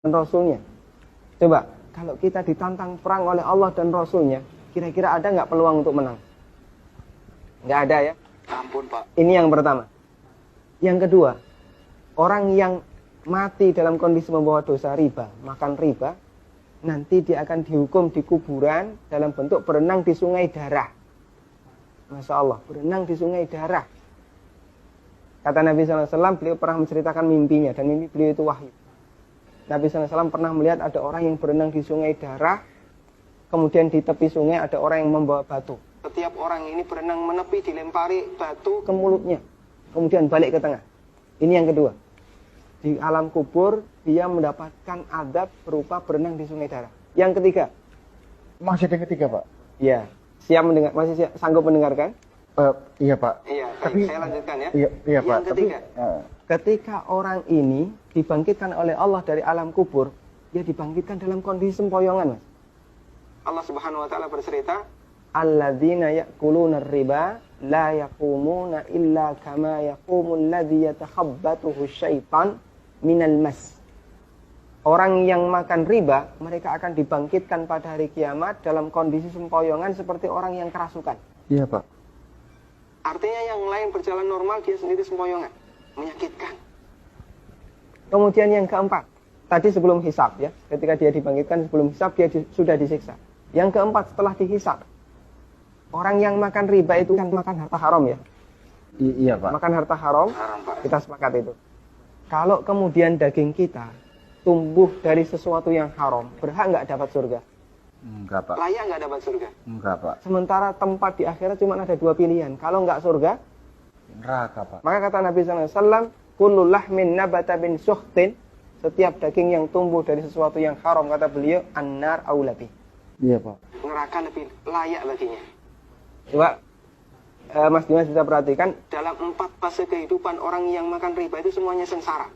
dan Rasulnya. Coba, kalau kita ditantang perang oleh Allah dan Rasulnya, kira-kira ada nggak peluang untuk menang? Nggak ada ya? Ampun Pak. Ini yang pertama. Yang kedua, orang yang mati dalam kondisi membawa dosa riba, makan riba, nanti dia akan dihukum di kuburan dalam bentuk berenang di sungai darah. Masya Allah, berenang di sungai darah. Kata Nabi SAW, beliau pernah menceritakan mimpinya, dan mimpi beliau itu wahyu. Nabi SAW pernah melihat ada orang yang berenang di sungai darah, kemudian di tepi sungai ada orang yang membawa batu. Setiap orang ini berenang menepi, dilempari batu ke mulutnya, kemudian balik ke tengah. Ini yang kedua. Di alam kubur, dia mendapatkan adab berupa berenang di sungai darah. Yang ketiga. Masih ada yang ketiga, Pak? Iya. Siap mendengar? Masih sanggup mendengarkan? Iya, Pak. Iya, tapi saya lanjutkan ya. Iya, Pak. Yang ketiga. Ketika orang ini dibangkitkan oleh Allah dari alam kubur, dia dibangkitkan dalam kondisi sempoyongan, Mas. Allah Subhanahu wa taala bercerita, alladzina ya'kuluna riba la yaqumuna illa kama yaqumul ladzi yatakhabbathu syaitan minal mas. Orang yang makan riba, mereka akan dibangkitkan pada hari kiamat dalam kondisi sempoyongan seperti orang yang kerasukan. Iya, Pak. Artinya yang lain berjalan normal, dia sendiri sempoyongan. Menyakitkan. Kemudian yang keempat, tadi sebelum hisab ya, ketika dia dibangkitkan sebelum hisab, dia sudah disiksa. Yang keempat, setelah dihisab, orang yang makan riba itu kan makan harta haram ya. Iya, Pak. Makan harta haram, kita sepakat itu. Kalau kemudian daging kita tumbuh dari sesuatu yang haram, berhak nggak dapat surga? Enggak, Pak. Layak nggak dapat surga? Enggak, Pak. Sementara tempat di akhirat cuma ada dua pilihan. Kalau nggak surga, neraka, Pak. maka kata Nabi SAW, kullu lahmin nabata bin suhtin, setiap daging yang tumbuh dari sesuatu yang haram, kata beliau, annar aulabi. Iya, Pak. Neraka lebih layak baginya. Coba Mas Dimas bisa perhatikan, dalam 4 fase kehidupan orang yang makan riba itu semuanya sengsara.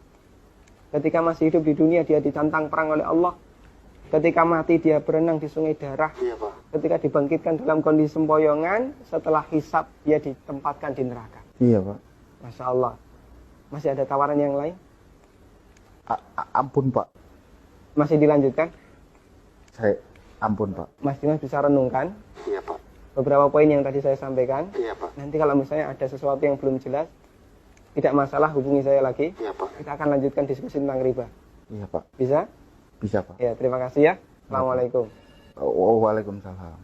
Ketika masih hidup di dunia, dia ditantang perang oleh Allah. Ketika mati, dia berenang di sungai darah. Iya, Pak. Ketika dibangkitkan dalam kondisi sempoyongan, setelah hisab, dia ditempatkan di neraka. Iya, Pak. Masya Allah. Masih ada tawaran yang lain? Ampun, Pak. Masih dilanjutkan? Ampun, Pak. Mas Dimas bisa renungkan Iya, Pak. beberapa poin yang tadi saya sampaikan. Iya, Pak. Nanti kalau misalnya ada sesuatu yang belum jelas, tidak masalah, hubungi saya lagi. Iya, Pak. Kita akan lanjutkan diskusi tentang riba. Iya, Pak. Bisa? Bisa, Pak. Ya, terima kasih ya. Assalamualaikum. Waalaikumsalam.